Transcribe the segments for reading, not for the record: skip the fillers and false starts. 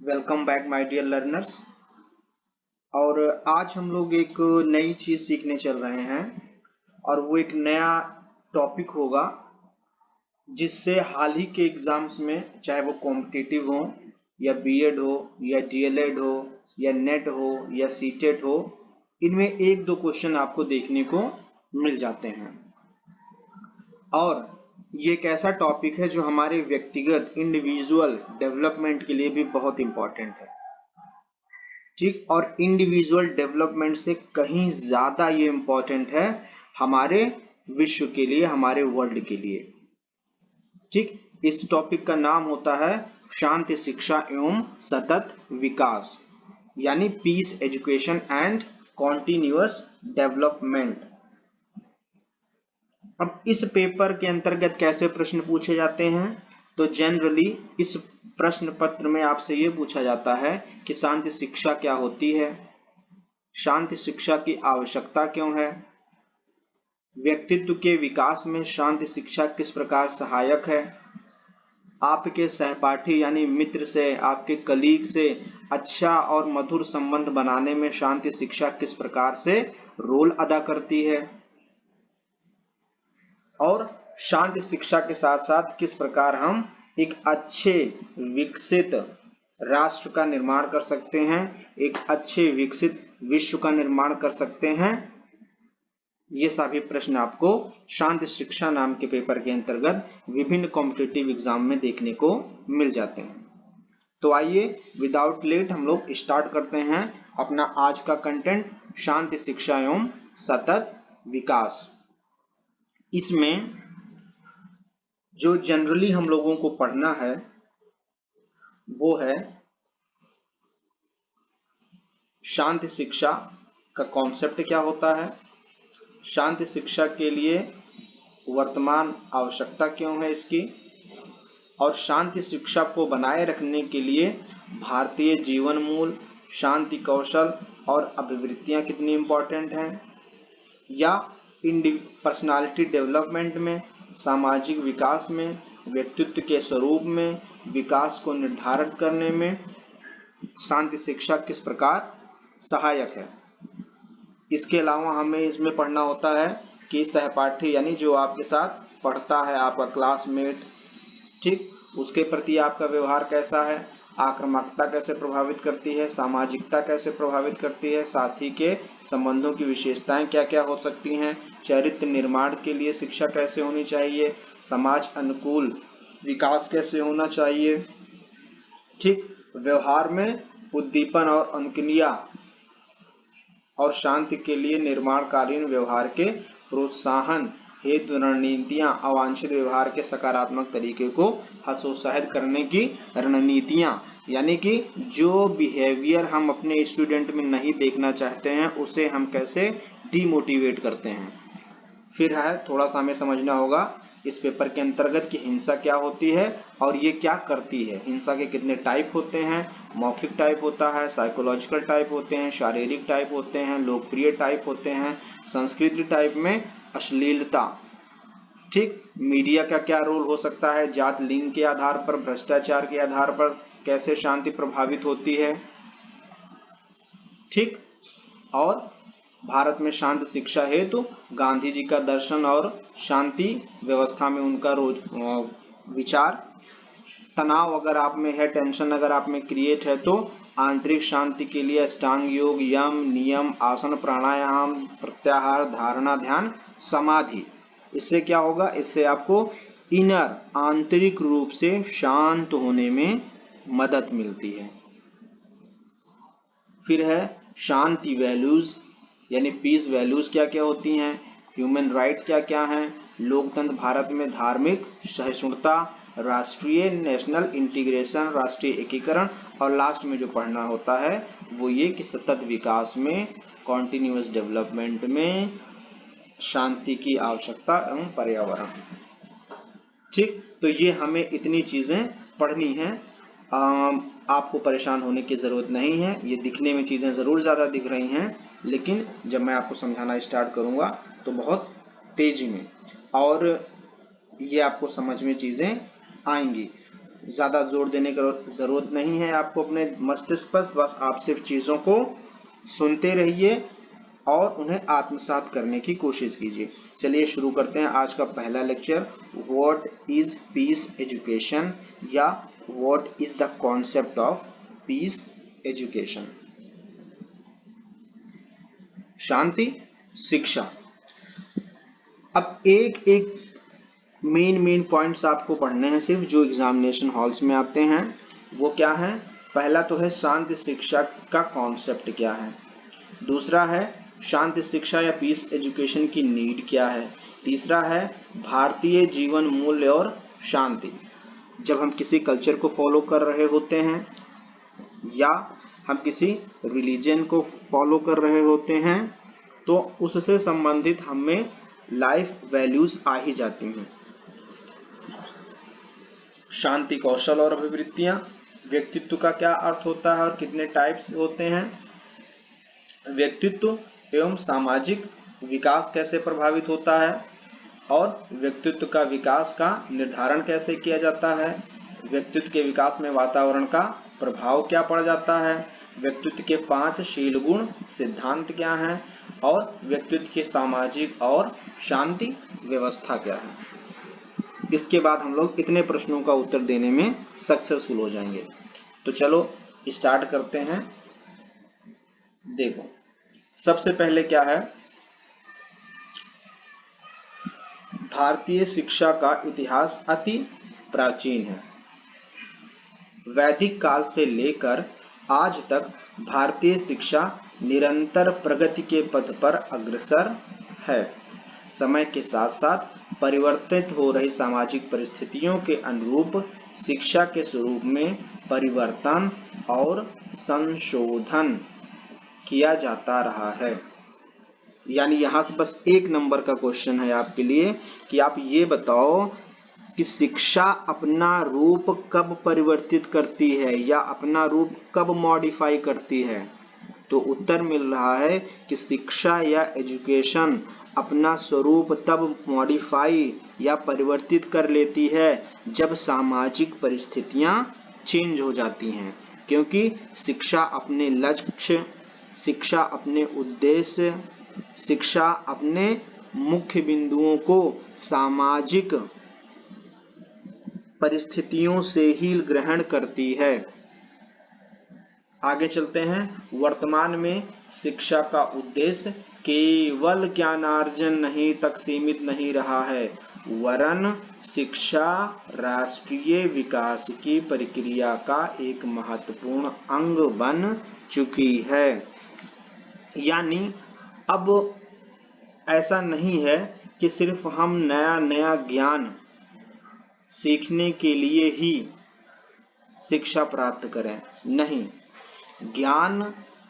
Welcome back my dear learners. और आज हम लोग एक नई चीज सीखने चल रहे हैं और वो एक नया टॉपिक होगा जिससे हाल ही के एग्जाम्स में, चाहे वो कॉम्पिटिटिव हो या बीएड हो या डीएलएड हो या नेट हो या सीटेट हो, इनमें एक दो क्वेश्चन आपको देखने को मिल जाते हैं। और ये एक ऐसा टॉपिक है जो हमारे व्यक्तिगत इंडिविजुअल डेवलपमेंट के लिए भी बहुत इंपॉर्टेंट है। ठीक, और इंडिविजुअल डेवलपमेंट से कहीं ज्यादा ये इंपॉर्टेंट है हमारे विश्व के लिए, हमारे वर्ल्ड के लिए। ठीक, इस टॉपिक का नाम होता है शांति शिक्षा एवं सतत विकास, यानी peace education and continuous development. अब इस पेपर के अंतर्गत कैसे प्रश्न पूछे जाते हैं, तो जनरली इस प्रश्न पत्र में आपसे यह पूछा जाता है कि शांति शिक्षा क्या होती है, शांति शिक्षा की आवश्यकता क्यों है, व्यक्तित्व के विकास में शांति शिक्षा किस प्रकार सहायक है, आपके सहपाठी यानी मित्र से, आपके कलीग से अच्छा और मधुर संबंध बनाने में शांति शिक्षा किस प्रकार से रोल अदा करती है, और शांति शिक्षा के साथ साथ किस प्रकार हम एक अच्छे विकसित राष्ट्र का निर्माण कर सकते हैं, एक अच्छे विकसित विश्व का निर्माण कर सकते हैं। ये सभी प्रश्न आपको शांति शिक्षा नाम के पेपर के अंतर्गत विभिन्न कॉम्पिटिटिव एग्जाम में देखने को मिल जाते हैं। तो आइए विदाउट लेट हम लोग स्टार्ट करते हैं अपना आज का कंटेंट, शांति शिक्षा एवं सतत विकास। इसमें जो जनरली हम लोगों को पढ़ना है वो है शांति शिक्षा का कॉन्सेप्ट क्या होता है, शांति शिक्षा के लिए वर्तमान आवश्यकता क्यों है इसकी, और शांति शिक्षा को बनाए रखने के लिए भारतीय जीवन मूल, शांति कौशल और अभिवृत्तियां कितनी इंपॉर्टेंट हैं, या पर्सनालिटी डेवलपमेंट में, सामाजिक विकास में, व्यक्तित्व के स्वरूप में, विकास को निर्धारित करने में शांति शिक्षा किस प्रकार सहायक है। इसके अलावा हमें इसमें पढ़ना होता है कि सहपाठी यानी जो आपके साथ पढ़ता है, आपका क्लासमेट, ठीक, उसके प्रति आपका व्यवहार कैसा है, आक्रामकता कैसे प्रभावित करती है, सामाजिकता कैसे प्रभावित करती है, साथी के संबंधों की विशेषताएं क्या क्या हो सकती हैं, चरित्र निर्माण के लिए शिक्षा कैसे होनी चाहिए, समाज अनुकूल विकास कैसे होना चाहिए, ठीक, व्यवहार में उद्दीपन और अनुक्रिया और शांति के लिए निर्माणकालीन व्यवहार के प्रोत्साहन हेतु रणनीतियां, अवांछित व्यवहार के सकारात्मक तरीके को हतोत्साहित करने की रणनीतियां, यानी कि जो बिहेवियर हम अपने स्टूडेंट में नहीं देखना चाहते हैं उसे हम कैसे डीमोटिवेट करते हैं। फिर है थोड़ा सा हमें समझना होगा इस पेपर के अंतर्गत कि हिंसा क्या होती है और ये क्या करती है, हिंसा के कितने टाइप होते हैं, मौखिक टाइप होता है, साइकोलॉजिकल टाइप होते हैं, शारीरिक टाइप होते हैं, लोकप्रिय टाइप होते हैं, संस्कृति टाइप में अश्लीलता, ठीक, मीडिया का क्या रोल हो सकता है, जात लिंग के आधार पर, भ्रष्टाचार के आधार पर कैसे शांति प्रभावित होती है, ठीक, और भारत में शांति शिक्षा हेतु गांधी जी का दर्शन और शांति व्यवस्था में उनका विचार, तनाव अगर आप में है, टेंशन अगर आप में क्रिएट है तो आंतरिक शांति के लिए अष्टांग योग, यम नियम, आसन, प्राणायाम, प्रत्याहार, धारणा, ध्यान, समाधि, इससे क्या होगा, इससे आपको इनर आंतरिक रूप से शांत होने में मदद मिलती है। फिर है शांति वैल्यूज यानी पीस वैल्यूज क्या क्या होती हैं, ह्यूमन राइट क्या क्या हैं, लोकतंत्र भारत में धार्मिक सहिष्णुता, राष्ट्रीय नेशनल इंटीग्रेशन, राष्ट्रीय एकीकरण, और लास्ट में जो पढ़ना होता है वो ये कि सतत विकास में, कॉन्टिन्यूअस डेवलपमेंट में शांति की आवश्यकता एवं पर्यावरण। ठीक, तो ये हमें इतनी चीजें पढ़नी है। आपको परेशान होने की जरूरत नहीं है, ये दिखने में चीजें जरूर ज्यादा दिख रही हैं, लेकिन जब मैं आपको समझाना स्टार्ट करूंगा तो बहुत तेजी में और ये आपको समझ में चीजें आएंगी। ज्यादा जोर देने की जरूरत नहीं है आपको अपने मस्तिष्क पर, बस आप सिर्फ चीजों को सुनते रहिए और उन्हें आत्मसात करने की कोशिश कीजिए। चलिए शुरू करते हैं आज का पहला lecture, what is peace education या what is the concept of peace education. शांति शिक्षा। अब एक एक मेन पॉइंट्स आपको पढ़ने हैं सिर्फ, जो एग्जामिनेशन हॉल्स में आते हैं। वो क्या है? पहला तो है शांति शिक्षा का कॉन्सेप्ट क्या है, दूसरा है शांति शिक्षा या पीस एजुकेशन की नीड क्या है, तीसरा है भारतीय जीवन मूल्य और शांति। जब हम किसी कल्चर को फॉलो कर रहे होते हैं या हम किसी रिलीजन को फॉलो कर रहे होते हैं तो उससे संबंधित हमें लाइफ वैल्यूज आ ही जाती हैं। शांति कौशल और अभिवृत्तियां, व्यक्तित्व का क्या अर्थ होता है और कितने टाइप्स होते हैं, व्यक्तित्व एवं सामाजिक विकास कैसे प्रभावित होता है और व्यक्तित्व का विकास का निर्धारण कैसे किया जाता है, व्यक्तित्व के विकास में वातावरण का प्रभाव क्या पड़ जाता है, व्यक्तित्व के 5 शील गुण सिद्धांत क्या हैं और व्यक्तित्व के सामाजिक और शांति व्यवस्था क्या है। इसके बाद हम लोग इतने प्रश्नों का उत्तर देने में सक्सेसफुल हो जाएंगे। तो चलो स्टार्ट करते हैं। देखो सबसे पहले क्या है, भारतीय शिक्षा का इतिहास अति प्राचीन है। वैदिक काल से लेकर आज तक भारतीय शिक्षा निरंतर प्रगति के पथ पर अग्रसर है। समय के साथ साथ परिवर्तित हो रही सामाजिक परिस्थितियों के अनुरूप शिक्षा के स्वरूप में परिवर्तन और संशोधन किया जाता रहा है। यानी यहां से बस 1 नंबर का क्वेश्चन है आपके लिए कि आप ये बताओ कि शिक्षा अपना रूप कब परिवर्तित करती है या अपना रूप कब मॉडिफाई करती है। तो उत्तर मिल रहा है कि शिक्षा या एजुकेशन अपना स्वरूप तब मॉडिफाई या परिवर्तित कर लेती है जब सामाजिक परिस्थितियां चेंज हो जाती हैं, क्योंकि शिक्षा अपने लक्ष्य, शिक्षा अपने उद्देश्य, शिक्षा अपने मुख्य बिंदुओं को सामाजिक परिस्थितियों से ही ग्रहण करती है। आगे चलते हैं। वर्तमान में शिक्षा का उद्देश्य केवल ज्ञानार्जन नहीं तक सीमित नहीं रहा है, वरन शिक्षा राष्ट्रीय विकास की प्रक्रिया का एक महत्वपूर्ण अंग बन चुकी है। यानी अब ऐसा नहीं है कि सिर्फ हम नया नया ज्ञान सीखने के लिए ही शिक्षा प्राप्त करें, नहीं, ज्ञान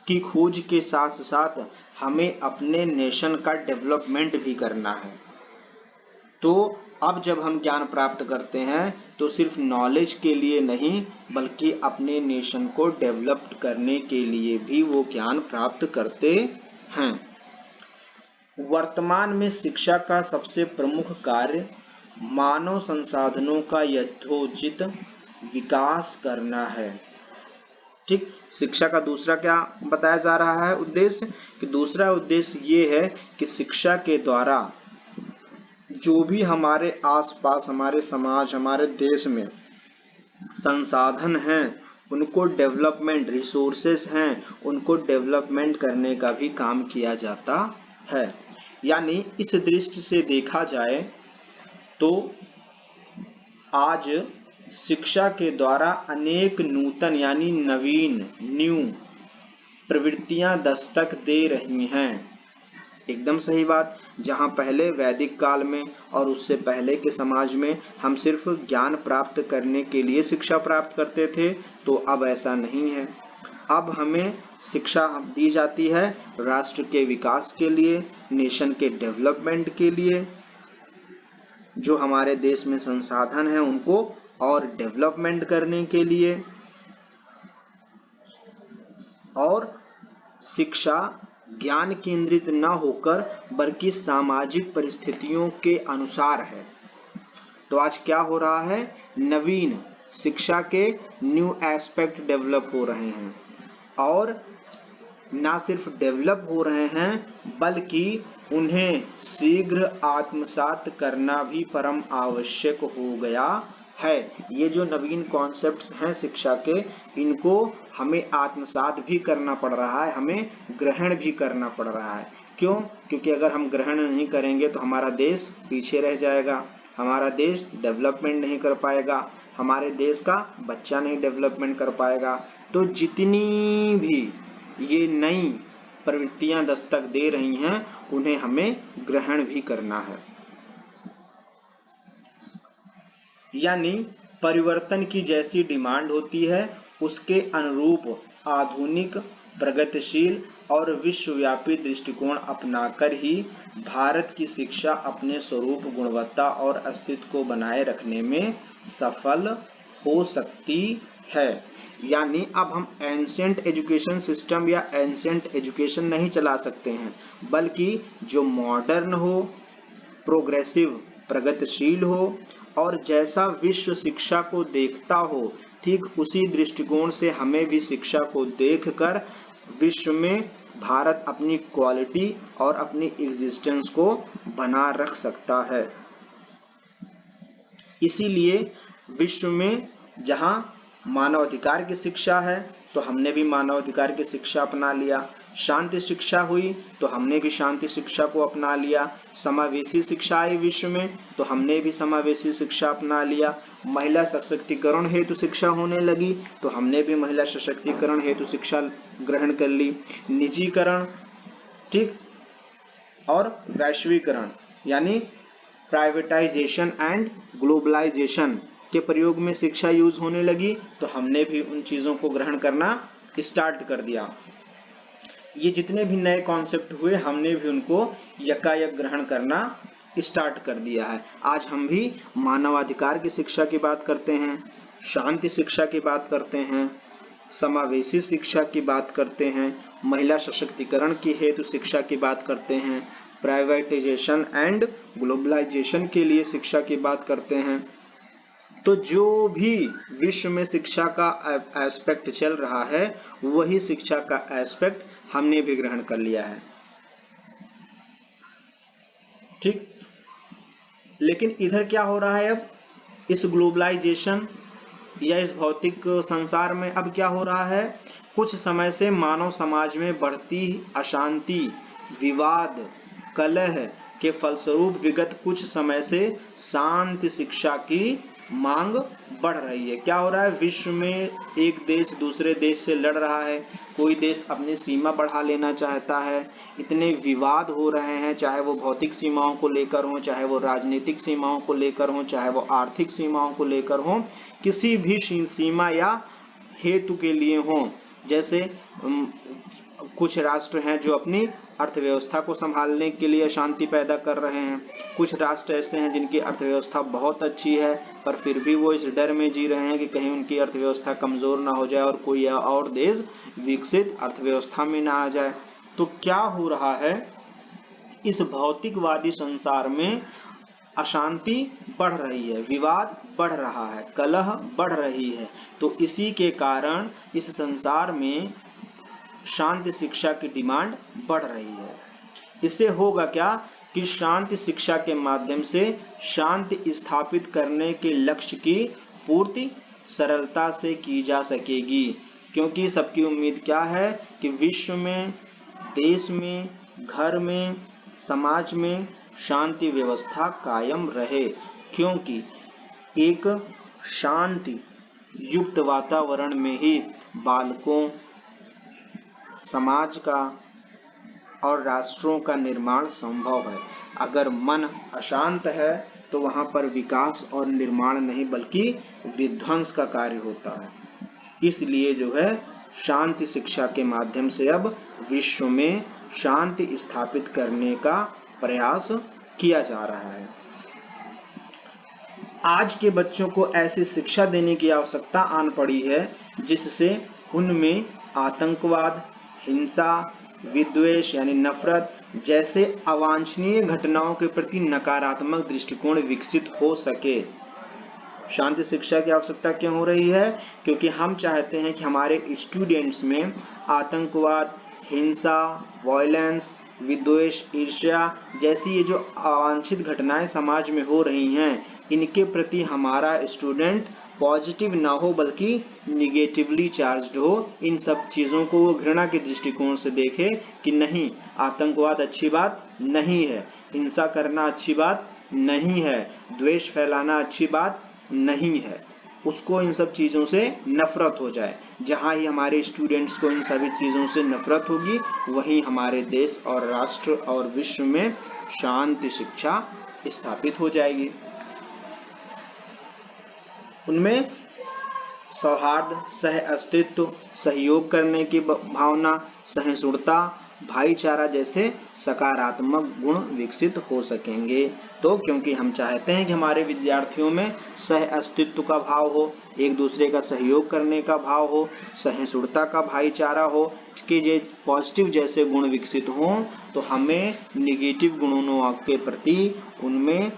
की खोज के साथ साथ हमें अपने नेशन का डेवलपमेंट भी करना है। तो अब जब हम ज्ञान प्राप्त करते हैं तो सिर्फ नॉलेज के लिए नहीं बल्कि अपने नेशन को डेवलप करने के लिए भी वो ज्ञान प्राप्त करते हैं। वर्तमान में शिक्षा का सबसे प्रमुख कार्य मानव संसाधनों का यथोचित विकास करना है। ठीक, शिक्षा का दूसरा क्या बताया जा रहा है उद्देश्य, कि दूसरा उद्देश्य ये है कि शिक्षा के द्वारा जो भी हमारे आसपास, हमारे समाज, हमारे देश में संसाधन हैं उनको डेवलपमेंट, रिसोर्सेस हैं उनको डेवलपमेंट करने का भी काम किया जाता है। यानी इस दृष्टि से देखा जाए तो आज शिक्षा के द्वारा अनेक नूतन यानी नवीन न्यू प्रवृत्तियां दस्तक दे रही हैं। एकदम सही बात। जहां पहले वैदिक काल में और उससे पहले के समाज में हम सिर्फ ज्ञान प्राप्त करने के लिए शिक्षा प्राप्त करते थे, तो अब ऐसा नहीं है। अब हमें शिक्षा दी जाती है राष्ट्र के विकास के लिए, नेशन के डेवलपमेंट के लिए, जो हमारे देश में संसाधन है उनको और डेवलपमेंट करने के लिए। और शिक्षा ज्ञान केंद्रित न होकर बल्कि सामाजिक परिस्थितियों के अनुसार है। तो आज क्या हो रहा है, नवीन शिक्षा के न्यू एस्पेक्ट डेवलप हो रहे हैं, और ना सिर्फ डेवलप हो रहे हैं बल्कि उन्हें शीघ्र आत्मसात करना भी परम आवश्यक हो गया है। ये जो नवीन कॉन्सेप्ट्स हैं शिक्षा के, इनको हमें आत्मसात भी करना पड़ रहा है, हमें ग्रहण भी करना पड़ रहा है। क्यों? क्योंकि अगर हम ग्रहण नहीं करेंगे तो हमारा देश पीछे रह जाएगा, हमारा देश डेवलपमेंट नहीं कर पाएगा, हमारे देश का बच्चा नहीं डेवलपमेंट कर पाएगा। तो जितनी भी ये नई प्रवृत्तियां दस्तक दे रही हैं उन्हें हमें ग्रहण भी करना है। यानी परिवर्तन की जैसी डिमांड होती है उसके अनुरूप आधुनिक, प्रगतिशील और विश्वव्यापी दृष्टिकोण अपनाकर ही भारत की शिक्षा अपने स्वरूप, गुणवत्ता और अस्तित्व को बनाए रखने में सफल हो सकती है। यानी अब हम एंशिएंट एजुकेशन सिस्टम या एंशिएंट एजुकेशन नहीं चला सकते हैं, बल्कि जो मॉडर्न हो, प्रोग्रेसिव, प्रगतिशील हो और जैसा विश्व शिक्षा को देखता हो, ठीक उसी दृष्टिकोण से हमें भी शिक्षा को देखकर विश्व में भारत अपनी क्वालिटी और अपनी एग्जिस्टेंस को बना रख सकता है। इसीलिए विश्व में जहां मानवाधिकार की शिक्षा है तो हमने भी मानवाधिकार की शिक्षा अपना लिया, शांति शिक्षा हुई तो हमने भी शांति शिक्षा को अपना लिया, समावेशी शिक्षा आई विश्व में तो हमने भी समावेशी शिक्षा अपना लिया, महिला सशक्तिकरण हेतु शिक्षा होने लगी तो हमने भी महिला सशक्तिकरण हेतु शिक्षा ग्रहण कर ली। निजीकरण, ठीक, और वैश्वीकरण यानी प्राइवेटाइजेशन एंड ग्लोबलाइजेशन के प्रयोग में शिक्षा यूज होने लगी तो हमने भी उन चीजों को ग्रहण करना स्टार्ट कर दिया। ये जितने भी नए कॉन्सेप्ट हुए हमने भी उनको यकायक ग्रहण करना स्टार्ट कर दिया है। आज हम भी मानवाधिकार की शिक्षा की बात करते हैं, शांति शिक्षा की बात करते हैं, समावेशी शिक्षा की बात करते हैं, महिला सशक्तिकरण की हेतु शिक्षा की बात करते हैं, प्राइवेटाइजेशन एंड ग्लोबलाइजेशन के लिए शिक्षा की बात करते हैं। तो जो भी विश्व में शिक्षा का एस्पेक्ट चल रहा है वही शिक्षा का एस्पेक्ट हमने भी ग्रहण कर लिया है, ठीक। लेकिन इधर क्या हो रहा है, अब इस ग्लोबलाइजेशन या इस भौतिक संसार में अब क्या हो रहा है, कुछ समय से मानव समाज में बढ़ती अशांति, विवाद, कलह के फलस्वरूप विगत कुछ समय से शांति शिक्षा की मांग बढ़ रही है। क्या हो रहा है, विश्व में एक देश दूसरे देश से लड़ रहा है, कोई देश अपनी सीमा बढ़ा लेना चाहता है, इतने विवाद हो रहे हैं, चाहे वो भौतिक सीमाओं को लेकर हो, चाहे वो राजनीतिक सीमाओं को लेकर हो, चाहे वो आर्थिक सीमाओं को लेकर हो, किसी भी सीमा या हेतु के लिए हो। जैसे कुछ राष्ट्र हैं जो अपनी अर्थव्यवस्था को संभालने के लिए शांति पैदा कर रहे हैं, कुछ राष्ट्र ऐसे हैं जिनकी अर्थव्यवस्था बहुत अच्छी है पर फिर भी वो इस डर में जी रहे हैं कि कहीं उनकी अर्थव्यवस्था कमजोर ना हो जाए और कोई और देश विकसित अर्थव्यवस्था में ना आ जाए। तो क्या हो रहा है, इस भौतिकवादी संसार में अशांति बढ़ रही है, विवाद बढ़ रहा है, कलह बढ़ रही है। तो इसी के कारण इस संसार में शांति शिक्षा की डिमांड बढ़ रही है। इससे होगा क्या कि शांति शिक्षा के माध्यम से शांति स्थापित करने के लक्ष्य की पूर्ति सरलता से की जा सकेगी, क्योंकि सबकी उम्मीद क्या है कि विश्व में, देश में, घर में, समाज में शांति व्यवस्था कायम रहे, क्योंकि एक शांति युक्त वातावरण में ही बालकों, समाज का और राष्ट्रों का निर्माण संभव है। अगर मन अशांत है तो वहां पर विकास और निर्माण नहीं बल्कि विध्वंस का कार्य होता है। इसलिए जो है शांति शिक्षा के माध्यम से अब विश्व में शांति स्थापित करने का प्रयास किया जा रहा है। आज के बच्चों को ऐसी शिक्षा देने की आवश्यकता आन पड़ी है जिससे उनमें आतंकवाद, हिंसा, विद्वेष यानी नफरत जैसे अवांछनीय घटनाओं के प्रति नकारात्मक दृष्टिकोण विकसित हो सके। शांति शिक्षा की आवश्यकता क्यों हो रही है? क्योंकि हम चाहते हैं कि हमारे स्टूडेंट्स में आतंकवाद, हिंसा, वायलेंस, विद्वेष, ईर्ष्या जैसी ये जो अवांछित घटनाएं समाज में हो रही हैं, इनके प्रति हमारा स्टूडेंट पॉजिटिव ना हो बल्कि निगेटिवली चार्ज्ड हो। इन सब चीज़ों को वो घृणा के दृष्टिकोण से देखे कि नहीं, आतंकवाद अच्छी बात नहीं है, हिंसा करना अच्छी बात नहीं है, द्वेष फैलाना अच्छी बात नहीं है, उसको इन सब चीज़ों से नफरत हो जाए। जहाँ ही हमारे स्टूडेंट्स को इन सभी चीज़ों से नफरत होगी, वहीं हमारे देश और राष्ट्र और विश्व में शांति शिक्षा स्थापित हो जाएगी। उनमें सौहार्द, सह अस्तित्व, सहयोग करने की भावना, सहिष्णुता, भाईचारा जैसे सकारात्मक गुण विकसित हो सकेंगे। तो क्योंकि हम चाहते हैं कि हमारे विद्यार्थियों में सह अस्तित्व का भाव हो, एक दूसरे का सहयोग करने का भाव हो, सहिष्णुता का भाईचारा हो, कि ये पॉजिटिव जैसे गुण विकसित हों, तो हमें निगेटिव गुणों के प्रति उनमें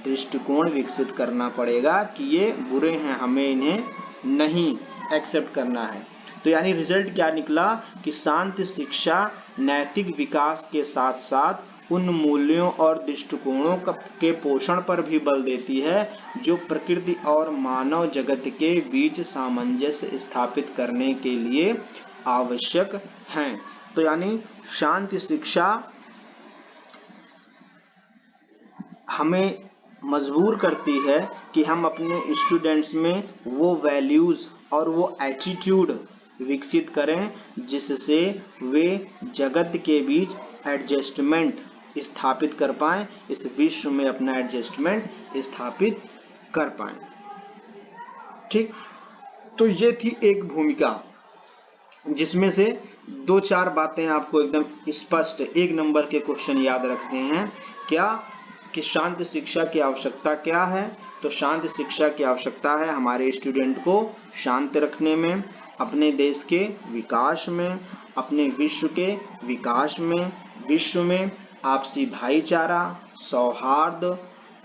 दृष्टिकोण विकसित करना पड़ेगा कि ये बुरे हैं, हमें इन्हें नहीं एक्सेप्ट करना है। तो यानी रिजल्ट क्या निकला कि शांति शिक्षा नैतिक विकास के साथ साथ उन मूल्यों और दृष्टिकोणों के पोषण पर भी बल देती है जो प्रकृति और मानव जगत के बीच सामंजस्य स्थापित करने के लिए आवश्यक हैं। तो यानी शांति शिक्षा हमें मजबूर करती है कि हम अपने स्टूडेंट्स में वो वैल्यूज और वो एटीट्यूड विकसित करें जिससे वे जगत के बीच एडजस्टमेंट स्थापित कर पाएं, इस विश्व में अपना एडजस्टमेंट स्थापित कर पाएं। ठीक, तो ये थी एक भूमिका जिसमें से 2-4 बातें आपको एकदम स्पष्ट 1 नंबर के क्वेश्चन याद रखते हैं। क्या कि शांति शिक्षा की आवश्यकता क्या है? तो शांति शिक्षा की आवश्यकता है हमारे स्टूडेंट को शांत रखने में, अपने देश के विकास में, अपने विश्व के विकास में, विश्व में आपसी भाईचारा, सौहार्द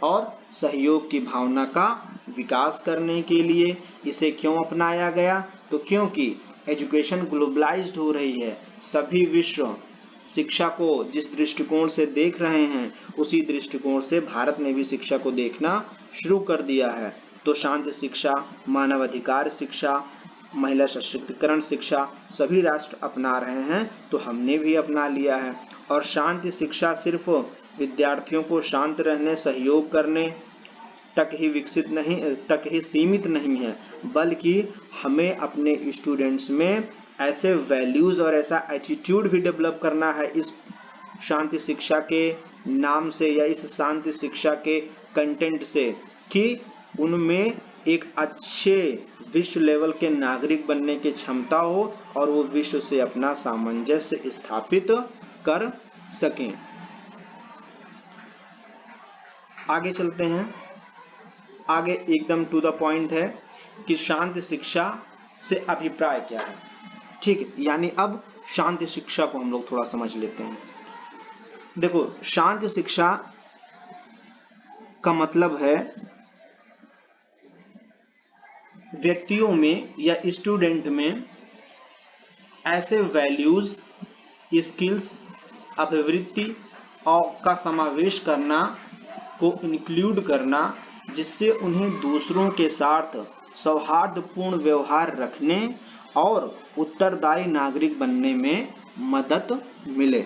और सहयोग की भावना का विकास करने के लिए। इसे क्यों अपनाया गया? तो क्योंकि एजुकेशन ग्लोबलाइज्ड हो रही है, सभी विश्व शिक्षा को जिस दृष्टिकोण से देख रहे हैं उसी दृष्टिकोण से भारत ने भी शिक्षा को देखना शुरू कर दिया है। तो शांति शिक्षा, मानवाधिकार शिक्षा, महिला सशक्तिकरण शिक्षा सभी राष्ट्र अपना रहे हैं, तो हमने भी अपना लिया है। और शांति शिक्षा सिर्फ विद्यार्थियों को शांत रहने, सहयोग करने तक ही सीमित नहीं है, बल्कि हमें अपने स्टूडेंट्स में ऐसे वैल्यूज और ऐसा एटीट्यूड भी डेवलप करना है इस शांति शिक्षा के नाम से या इस शांति शिक्षा के कंटेंट से, कि उनमें एक अच्छे विश्व लेवल के नागरिक बनने की क्षमता हो और वो विश्व से अपना सामंजस्य स्थापित कर सकें। आगे चलते हैं। आगे एकदम टू द पॉइंट है कि शांति शिक्षा से अभिप्राय क्या है। ठीक, यानी अब शांति शिक्षा को हम लोग थोड़ा समझ लेते हैं। देखो, शांति शिक्षा का मतलब है व्यक्तियों में या स्टूडेंट में ऐसे वैल्यूज, स्किल्स, अभिवृत्ति और का समावेश करना, को इंक्लूड करना, जिससे उन्हें दूसरों के साथ सौहार्दपूर्ण व्यवहार रखने और उत्तरदायी नागरिक बनने में मदद मिले।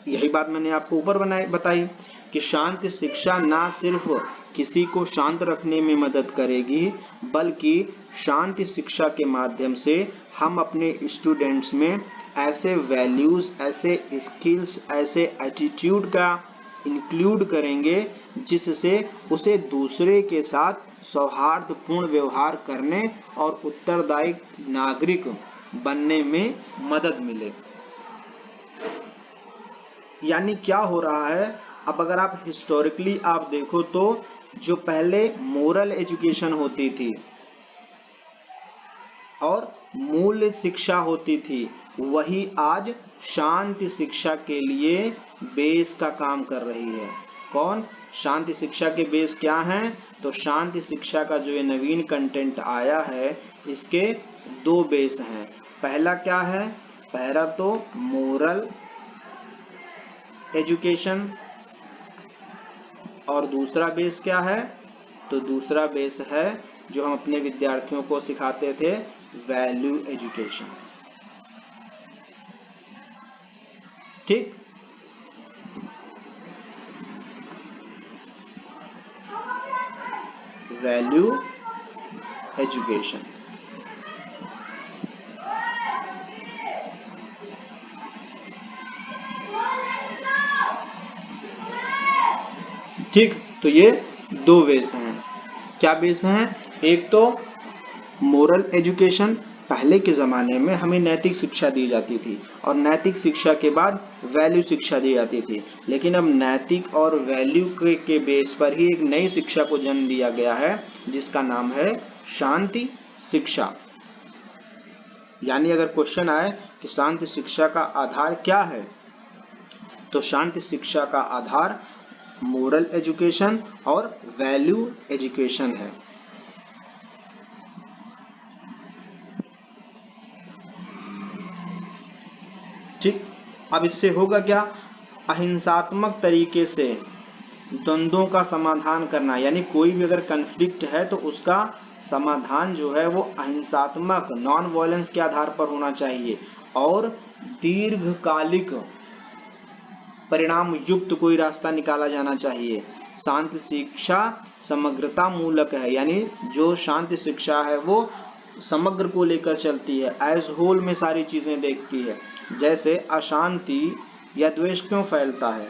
यही बात मैंने आपको ऊपर बताई कि शांति शिक्षा ना सिर्फ किसी को शांत रखने में मदद करेगी, बल्कि शांति शिक्षा के माध्यम से हम अपने स्टूडेंट्स में ऐसे वैल्यूज, ऐसे स्किल्स, ऐसे एटीट्यूड का इंक्लूड करेंगे जिससे उसे दूसरे के साथ सौहार्दपूर्ण व्यवहार करने और उत्तरदायी नागरिक बनने में मदद मिले। यानी क्या हो रहा है, अब अगर आप हिस्टोरिकली आप देखो तो जो पहले मोरल एजुकेशन होती थी और मूल्य शिक्षा होती थी, वही आज शांति शिक्षा के लिए बेस का काम कर रही है। कौन? शांति शिक्षा के बेस क्या हैं? तो शांति शिक्षा का जो ये नवीन कंटेंट आया है इसके दो बेस हैं। पहला क्या है? पहला तो मोरल एजुकेशन, और दूसरा बेस क्या है? तो दूसरा बेस है जो हम अपने विद्यार्थियों को सिखाते थे, वैल्यू एजुकेशन। ठीक, वैल्यू एजुकेशन। ठीक, तो ये दो बेस हैं। क्या बेस हैं? एक तो मोरल एजुकेशन, पहले के ज़माने में हमें नैतिक शिक्षा दी जाती थी और नैतिक शिक्षा के बाद वैल्यू शिक्षा दी जाती थी, लेकिन अब नैतिक और वैल्यू के बेस पर ही एक नई शिक्षा को जन्म दिया गया है जिसका नाम है शांति शिक्षा। यानी अगर क्वेश्चन आए कि शांति शिक्षा का आधार क्या है, तो शांति शिक्षा का आधार मोरल एजुकेशन और वैल्यू एजुकेशन है। ठीक, अब इससे होगा क्या? अहिंसात्मक तरीके से द्वंद्वों का समाधान करना, यानी कोई भी अगर कन्फ्लिक्ट है तो उसका समाधान जो है वो अहिंसात्मक नॉन वायलेंस के आधार पर होना चाहिए और दीर्घकालिक परिणाम युक्त कोई रास्ता निकाला जाना चाहिए। शांति शिक्षा समग्रता मूलक है, यानी जो शांति शिक्षा है वो समग्र को लेकर चलती है, एज होल में सारी चीजें देखती है। जैसे अशांति या द्वेष क्यों फैलता है?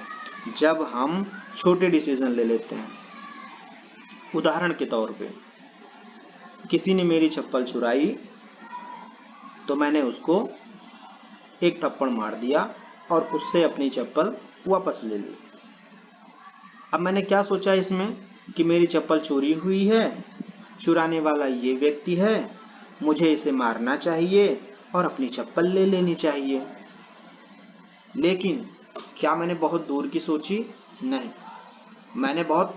जब हम छोटे डिसीजन ले लेते हैं। उदाहरण के तौर पे किसी ने मेरी चप्पल चुराई तो मैंने उसको एक थप्पड़ मार दिया और उससे अपनी चप्पल वापस ले ली। अब मैंने क्या सोचा इसमें कि मेरी चप्पल चोरी हुई है, चुराने वाला ये व्यक्ति है, मुझे इसे मारना चाहिए और अपनी चप्पल ले लेनी चाहिए। लेकिन क्या मैंने बहुत दूर की सोची? नहीं, मैंने बहुत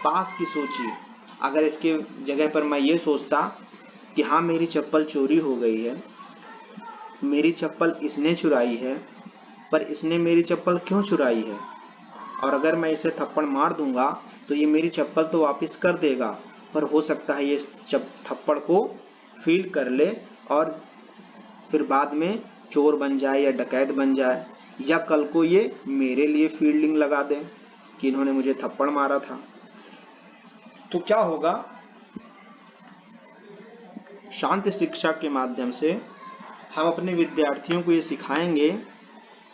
पास की सोची। अगर इसके जगह पर मैं ये सोचता कि हाँ मेरी चप्पल चोरी हो गई है, मेरी चप्पल इसने चुराई है, पर इसने मेरी चप्पल क्यों चुराई है, और अगर मैं इसे थप्पड़ मार दूंगा तो ये मेरी चप्पल तो वापस कर देगा, पर हो सकता है ये थप्पड़ को फील कर ले और फिर बाद में चोर बन जाए या डकैत बन जाए, या कल को ये मेरे लिए फील्डिंग लगा दे कि इन्होंने मुझे थप्पड़ मारा था। तो क्या होगा? शांति शिक्षा के माध्यम से हम अपने विद्यार्थियों को ये सिखाएंगे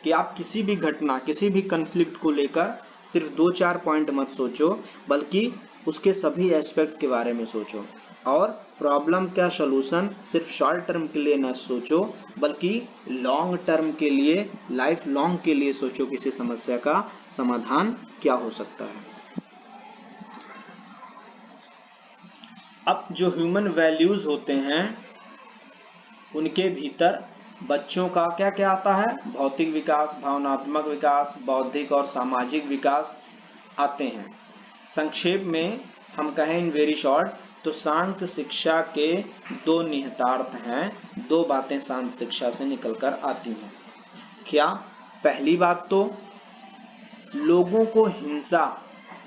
कि आप किसी भी घटना, किसी भी कन्फ्लिक्ट को लेकर सिर्फ 2-4 पॉइंट मत सोचो, बल्कि उसके सभी एस्पेक्ट के बारे में सोचो, और प्रॉब्लम का सलूशन सिर्फ शॉर्ट टर्म के लिए न सोचो, बल्कि लॉन्ग टर्म के लिए, लाइफ लॉन्ग के लिए सोचो किसी समस्या का समाधान क्या हो सकता है। अब जो ह्यूमन वैल्यूज होते हैं उनके भीतर बच्चों का क्या क्या आता है? भौतिक विकास, भावनात्मक विकास, बौद्धिक और सामाजिक विकास आते हैं। संक्षेप में हम कहें इन वेरी शॉर्ट, तो शांत शिक्षा के दो निहितार्थ हैं, दो बातें शांत शिक्षा से निकलकर आती हैं। क्या? पहली बात तो लोगों को हिंसा,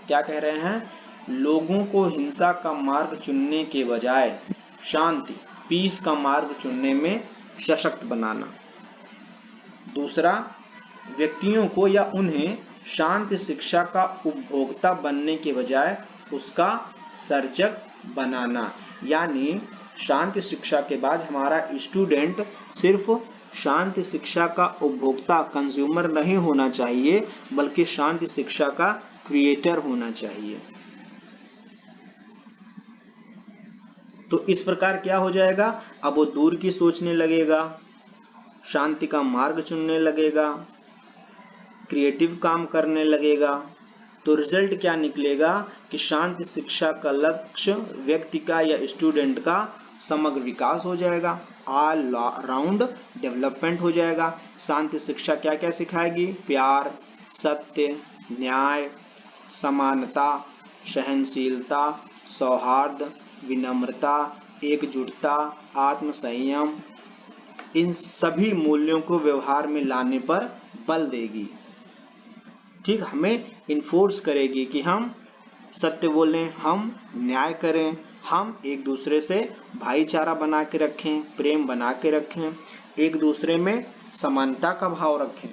क्या कह रहे हैं? लोगों को हिंसा का मार्ग चुनने के बजाय शांति, पीस का मार्ग चुनने में सशक्त बनाना। दूसरा, व्यक्तियों को या उन्हें शांत शिक्षा का उपभोक्ता बनने के बजाय उसका सर्जक बनाना। यानी शांति शिक्षा के बाद हमारा स्टूडेंट सिर्फ शांति शिक्षा का उपभोक्ता, कंज्यूमर नहीं होना चाहिए, बल्कि शांति शिक्षा का क्रिएटर होना चाहिए। तो इस प्रकार क्या हो जाएगा? अब वो दूर की सोचने लगेगा, शांति का मार्ग चुनने लगेगा, क्रिएटिव काम करने लगेगा। तो रिजल्ट क्या निकलेगा कि शांति शिक्षा का लक्ष्य व्यक्ति का या स्टूडेंट का समग्र विकास हो जाएगा, ऑल राउंड डेवलपमेंट हो जाएगा। शांति शिक्षा क्या क्या सिखाएगी? प्यार, सत्य, न्याय, समानता, सहनशीलता, सौहार्द, विनम्रता, एकजुटता, आत्मसंयम, इन सभी मूल्यों को व्यवहार में लाने पर बल देगी। ठीक, हमें इन्फोर्स करेगी कि हम सत्य बोलें, हम न्याय करें, हम एक दूसरे से भाईचारा बना के रखें, प्रेम बना के रखें, एक दूसरे में समानता का भाव रखें,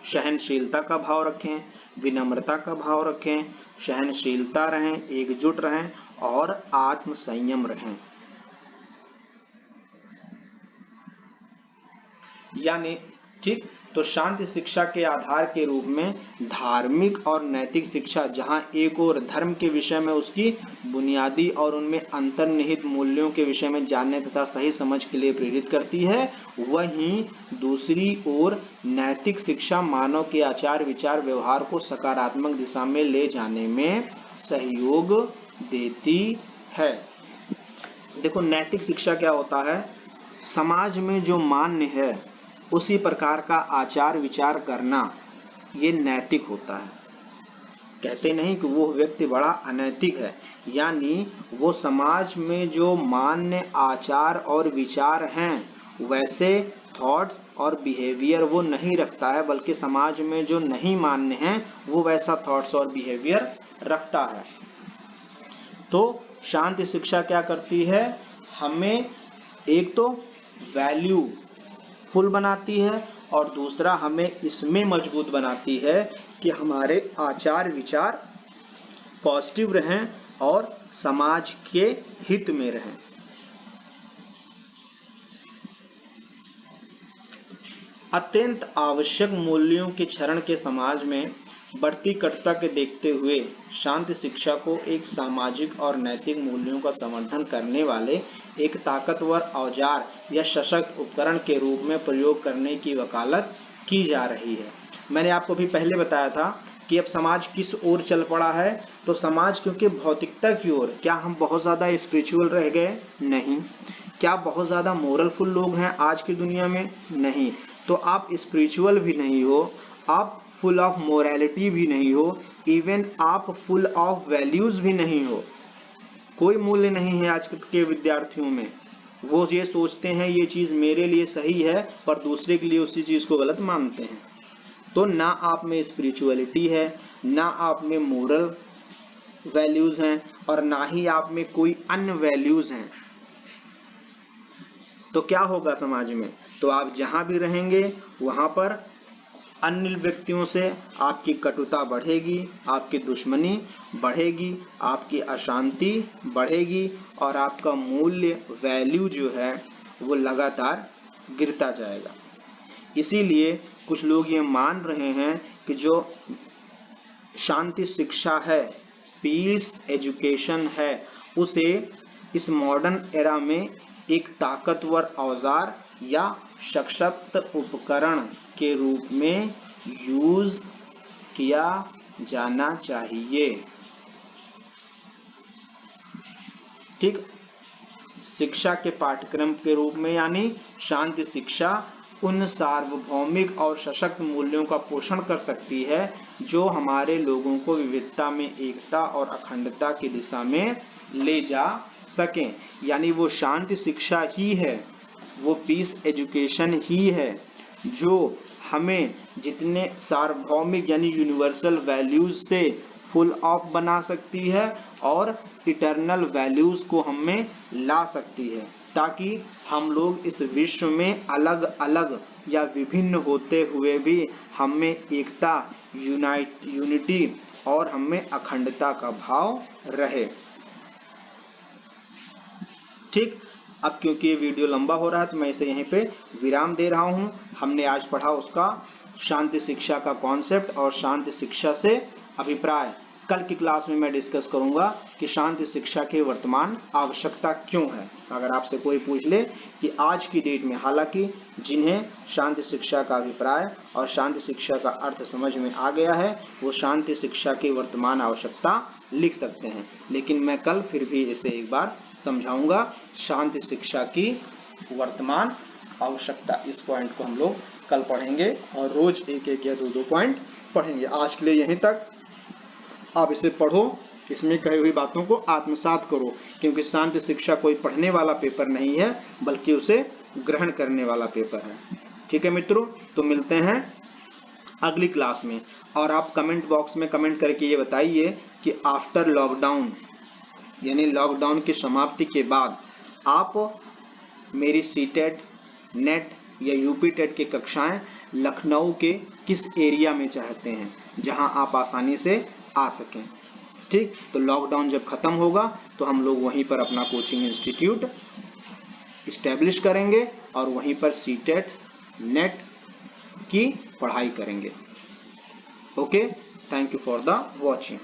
सहनशीलता का भाव रखें, विनम्रता का भाव रखें, सहनशीलता रहें, एकजुट रहें और आत्मसंयम रहें। यानी ठीक, तो शांति शिक्षा के आधार के रूप में धार्मिक और नैतिक शिक्षा, जहां एक और धर्म के विषय में उसकी बुनियादी और उनमें अंतर्निहित मूल्यों के विषय में जानने तथा सही समझ के लिए प्रेरित करती है, वहीं दूसरी ओर नैतिक शिक्षा मानव के आचार विचार व्यवहार को सकारात्मक दिशा में ले जाने में सहयोग देती है। देखो, नैतिक शिक्षा क्या होता है? समाज में जो मान्य है उसी प्रकार का आचार विचार करना, ये नैतिक होता है। कहते नहीं कि वो व्यक्ति बड़ा अनैतिक है, यानी वो समाज में जो मान्य आचार और विचार हैं वैसे थॉट्स और बिहेवियर वो नहीं रखता है, बल्कि समाज में जो नहीं मान्य हैं वो वैसा थॉट्स और बिहेवियर रखता है। तो शांति शिक्षा क्या करती है? हमें एक तो वैल्यू फुल बनाती है और दूसरा हमें इसमें मजबूत बनाती है कि हमारे आचार विचार पॉजिटिव रहें और समाज के हित में रहें। अत्यंत आवश्यक मूल्यों के क्षरण के समाज में बढ़ती कटुता के देखते हुए शांति शिक्षा को एक सामाजिक और नैतिक मूल्यों का समर्थन करने वाले एक ताकतवर औजार या सशक्त उपकरण के रूप में प्रयोग करने की वकालत की जा रही है। मैंने आपको भी पहले बताया था कि अब समाज किस ओर चल पड़ा है। तो समाज क्योंकि भौतिकता की ओर, क्या हम बहुत ज़्यादा स्पिरिचुअल रह गए? नहीं। क्या बहुत ज़्यादा मोरलफुल लोग हैं आज की दुनिया में? नहीं। तो आप स्पिरिचुअल भी नहीं हो, आप फुल ऑफ मोरालिटी भी नहीं हो, इवन आप फुल ऑफ वैल्यूज भी नहीं हो। कोई मूल्य नहीं है आज के विद्यार्थियों में। वो ये सोचते हैं ये चीज मेरे लिए सही है पर दूसरे के लिए उसी चीज को गलत मानते हैं। तो ना आप में स्पिरिचुअलिटी है, ना आप में मोरल वैल्यूज हैं और ना ही आप में कोई अन्य वैल्यूज हैं। तो क्या होगा समाज में? तो आप जहां भी रहेंगे वहां पर अन्य व्यक्तियों से आपकी कटुता बढ़ेगी, आपकी दुश्मनी बढ़ेगी, आपकी अशांति बढ़ेगी और आपका मूल्य वैल्यू जो है वो लगातार गिरता जाएगा। इसीलिए कुछ लोग ये मान रहे हैं कि जो शांति शिक्षा है, पीस एजुकेशन है, उसे इस मॉडर्न एरा में एक ताकतवर औजार या सशक्त उपकरण के रूप में यूज किया जाना चाहिए। ठीक, शिक्षा के पाठ्यक्रम के रूप में, यानी शांति शिक्षा उन सार्वभौमिक और सशक्त मूल्यों का पोषण कर सकती है जो हमारे लोगों को विविधता में एकता और अखंडता की दिशा में ले जा सकें। यानी वो शांति शिक्षा ही है, वो पीस एजुकेशन ही है जो हमें जितने सार्वभौमिक यानी यूनिवर्सल वैल्यूज से फुल ऑफ बना सकती है और इटर्नल वैल्यूज को हमें ला सकती है, ताकि हम लोग इस विश्व में अलग अलग या विभिन्न होते हुए भी हमें एकता, यूनिटी और हमें अखंडता का भाव रहे। ठीक, अब क्योंकि ये वीडियो लंबा हो रहा है तो मैं इसे यहीं पे विराम दे रहा हूं। हमने आज पढ़ा उसका शांति शिक्षा का कॉन्सेप्ट और शांति शिक्षा से अभिप्राय। कल की क्लास में मैं डिस्कस करूंगा कि शांति शिक्षा की वर्तमान आवश्यकता क्यों है। अगर आपसे कोई पूछ ले कि आज की डेट में, हालांकि जिन्हें शांति शिक्षा का अभिप्राय और शांति शिक्षा का अर्थ समझ में आ गया है वो शांति शिक्षा की वर्तमान आवश्यकता लिख सकते हैं, लेकिन मैं कल फिर भी इसे एक बार समझाऊंगा। शांति शिक्षा की वर्तमान आवश्यकता, इस पॉइंट को हम लोग कल पढ़ेंगे और रोज एक एक या दो पॉइंट पढ़ेंगे। आज के लिए यहीं तक। आप इसे पढ़ो, इसमें कही हुई बातों को आत्मसात करो, क्योंकि शांति शिक्षा कोई पढ़ने वाला पेपर नहीं है बल्कि उसे ग्रहण करने वाला पेपर है। ठीक है मित्रों, तो मिलते हैं अगली क्लास में। और आप कमेंट बॉक्स में कमेंट करके ये बताइए कि आफ्टर लॉकडाउन, यानी लॉकडाउन की समाप्ति के बाद आप मेरी सीटेट, नेट या यूपी टेट की कक्षाएं लखनऊ के किस एरिया में चाहते हैं, जहां आप आसानी से आ सकें। ठीक, तो लॉकडाउन जब खत्म होगा तो हम लोग वहीं पर अपना कोचिंग इंस्टीट्यूट इस्टेब्लिश करेंगे और वहीं पर सीटेट, नेट की पढ़ाई करेंगे। Okay, thank you for the watching.